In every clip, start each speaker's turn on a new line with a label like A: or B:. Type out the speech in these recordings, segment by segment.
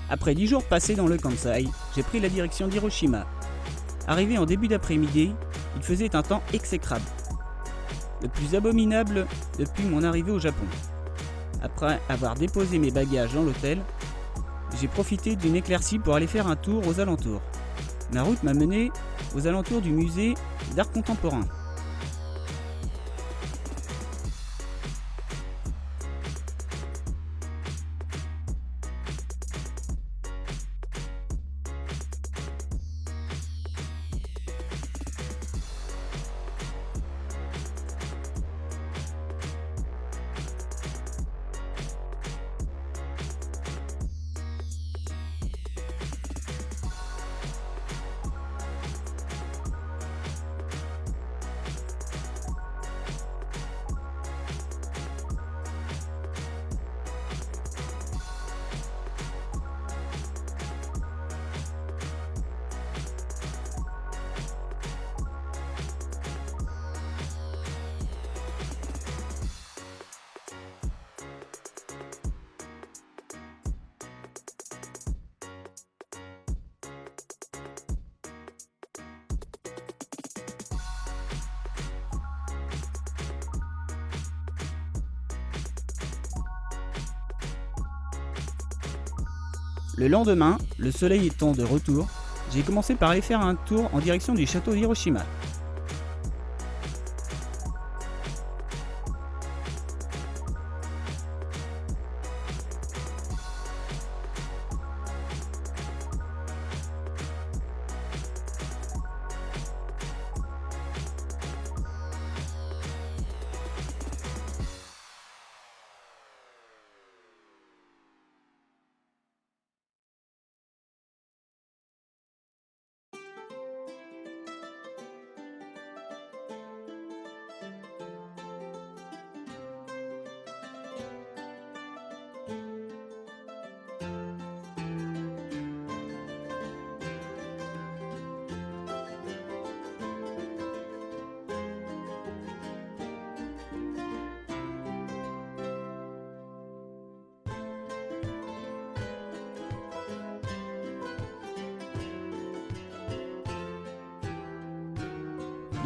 A: Après 10 jours passés dans le Kansai, j'ai pris la direction d'Hiroshima. Arrivé en début d'après-midi, il faisait un temps exécrable. Le plus abominable depuis mon arrivée au Japon. Après avoir déposé mes bagages dans l'hôtel, j'ai profité d'une éclaircie pour aller faire un tour aux alentours. Ma route m'a mené aux alentours du musée d'art contemporain. Le lendemain, le soleil étant de retour, j'ai commencé par aller faire un tour en direction du château d'Hiroshima.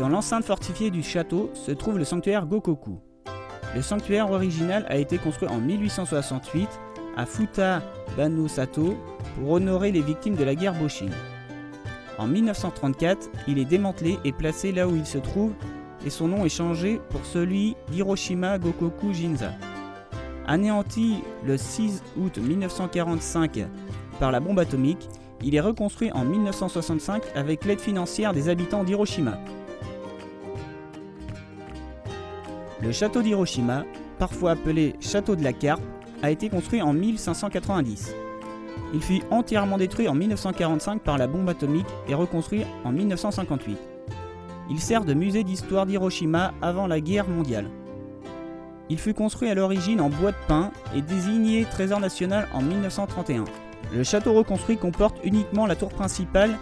A: Dans l'enceinte fortifiée du château se trouve le sanctuaire Gokoku. Le sanctuaire original a été construit en 1868 à Futa-Banosato pour honorer les victimes de la guerre Boshin. En 1934, il est démantelé et placé là où il se trouve et son nom est changé pour celui d'Hiroshima Gokoku Jinza. Anéanti le 6 août 1945 par la bombe atomique, il est reconstruit en 1965 avec l'aide financière des habitants d'Hiroshima. Le château d'Hiroshima, parfois appelé château de la Carpe, a été construit en 1590. Il fut entièrement détruit en 1945 par la bombe atomique et reconstruit en 1958. Il sert de musée d'histoire d'Hiroshima avant la guerre mondiale. Il fut construit à l'origine en bois de pin et désigné trésor national en 1931. Le château reconstruit comporte uniquement la tour principale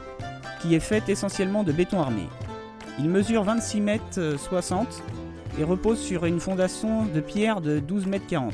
A: qui est faite essentiellement de béton armé. Il mesure 26 mètres 60 et repose sur une fondation de pierre de 12 mètres 40.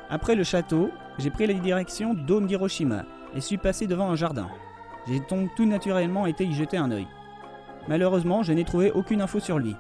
A: Après le château, j'ai pris la direction du dôme d'Hiroshima et suis passé devant un jardin. J'ai donc tout naturellement été y jeter un œil. Malheureusement, je n'ai trouvé aucune info sur lui.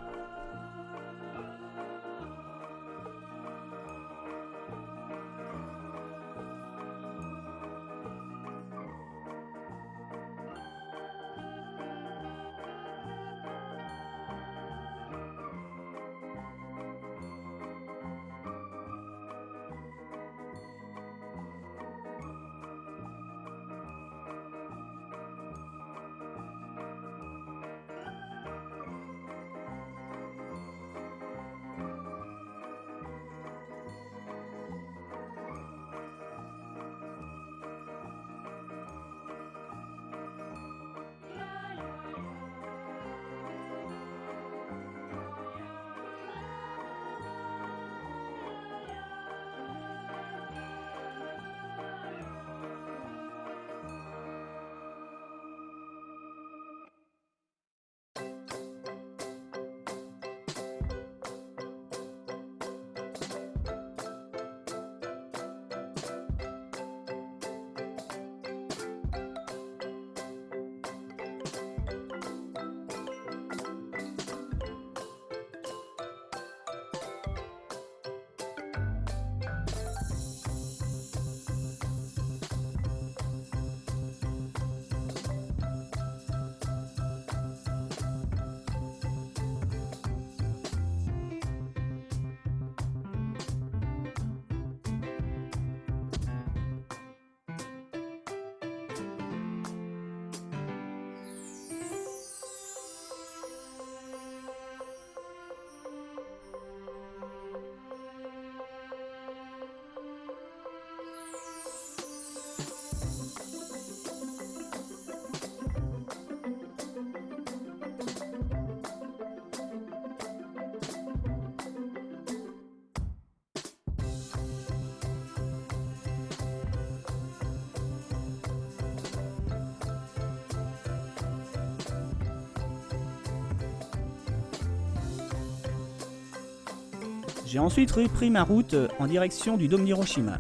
A: J'ai ensuite repris ma route en direction du dôme d'Hiroshima.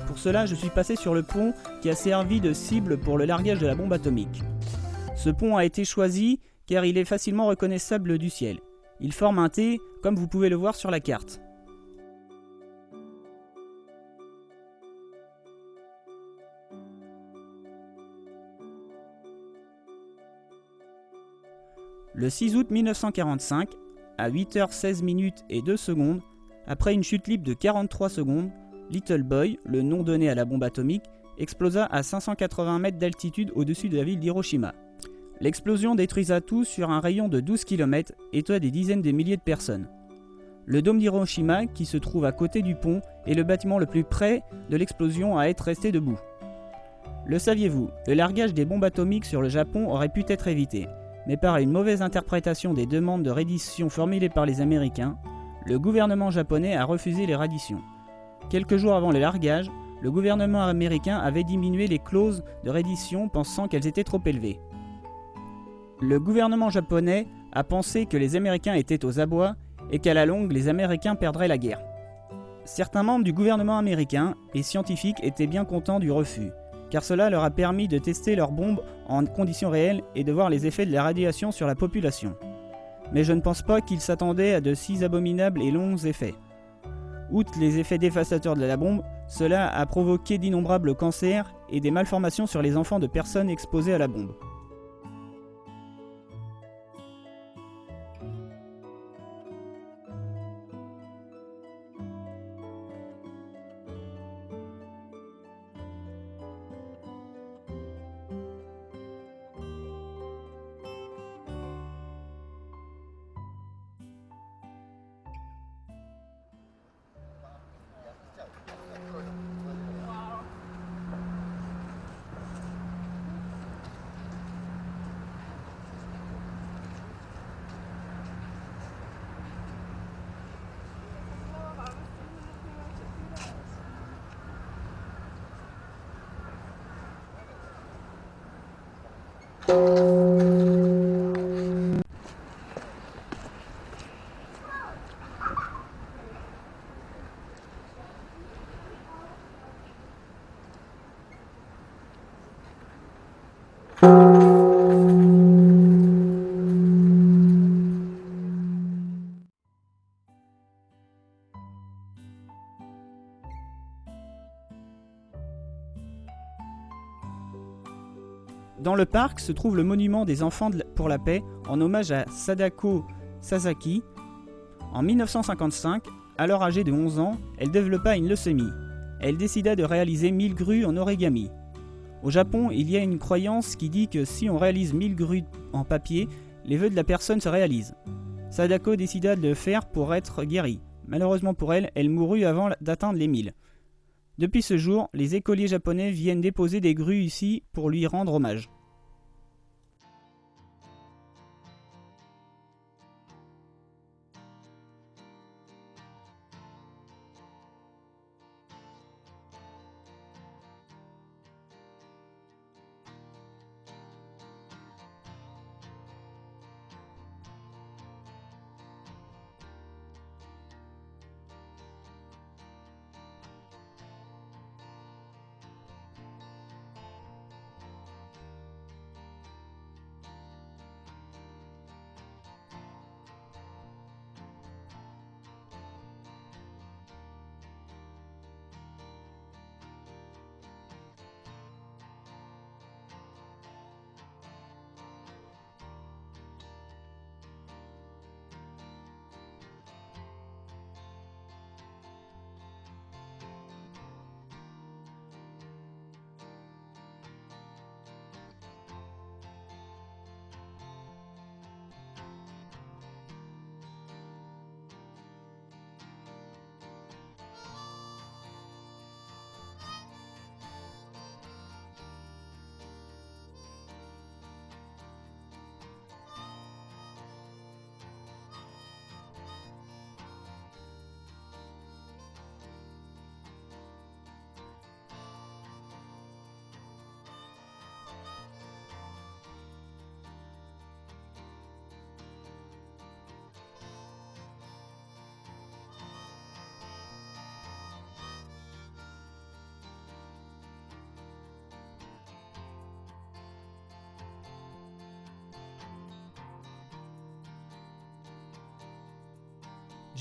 A: Pour cela, je suis passé sur le pont qui a servi de cible pour le largage de la bombe atomique. Ce pont a été choisi car il est facilement reconnaissable du ciel. Il forme un T, comme vous pouvez le voir sur la carte. Le 6 août 1945, à 8h16 et 2 secondes, après une chute libre de 43 secondes, Little Boy, le nom donné à la bombe atomique, explosa à 580 mètres d'altitude au-dessus de la ville d'Hiroshima. L'explosion détruisa tout sur un rayon de 12 km et tua des dizaines de milliers de personnes. Le dôme d'Hiroshima, qui se trouve à côté du pont, est le bâtiment le plus près de l'explosion à être resté debout. Le saviez-vous, le largage des bombes atomiques sur le Japon aurait pu être évité, mais par une mauvaise interprétation des demandes de reddition formulées par les Américains, le gouvernement japonais a refusé les redditions. Quelques jours avant le largage, le gouvernement américain avait diminué les clauses de reddition pensant qu'elles étaient trop élevées. Le gouvernement japonais a pensé que les Américains étaient aux abois et qu'à la longue, les Américains perdraient la guerre. Certains membres du gouvernement américain et scientifiques étaient bien contents du refus, car cela leur a permis de tester leurs bombes en conditions réelles et de voir les effets de la radiation sur la population. Mais je ne pense pas qu'ils s'attendaient à de si abominables et longs effets. Outre les effets dévastateurs de la bombe, cela a provoqué d'innombrables cancers et des malformations sur les enfants de personnes exposées à la bombe. Dans le parc se trouve le monument des enfants pour la paix en hommage à Sadako Sasaki. En 1955, alors âgée de 11 ans, elle développa une leucémie. Elle décida de réaliser 1000 grues en origami. Au Japon, il y a une croyance qui dit que si on réalise 1000 grues en papier, les vœux de la personne se réalisent. Sadako décida de le faire pour être guérie. Malheureusement pour elle, elle mourut avant d'atteindre les 1000. Depuis ce jour, les écoliers japonais viennent déposer des grues ici pour lui rendre hommage.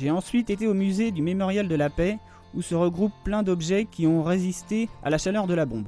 A: J'ai ensuite été au musée du Mémorial de la Paix, où se regroupent plein d'objets qui ont résisté à la chaleur de la bombe.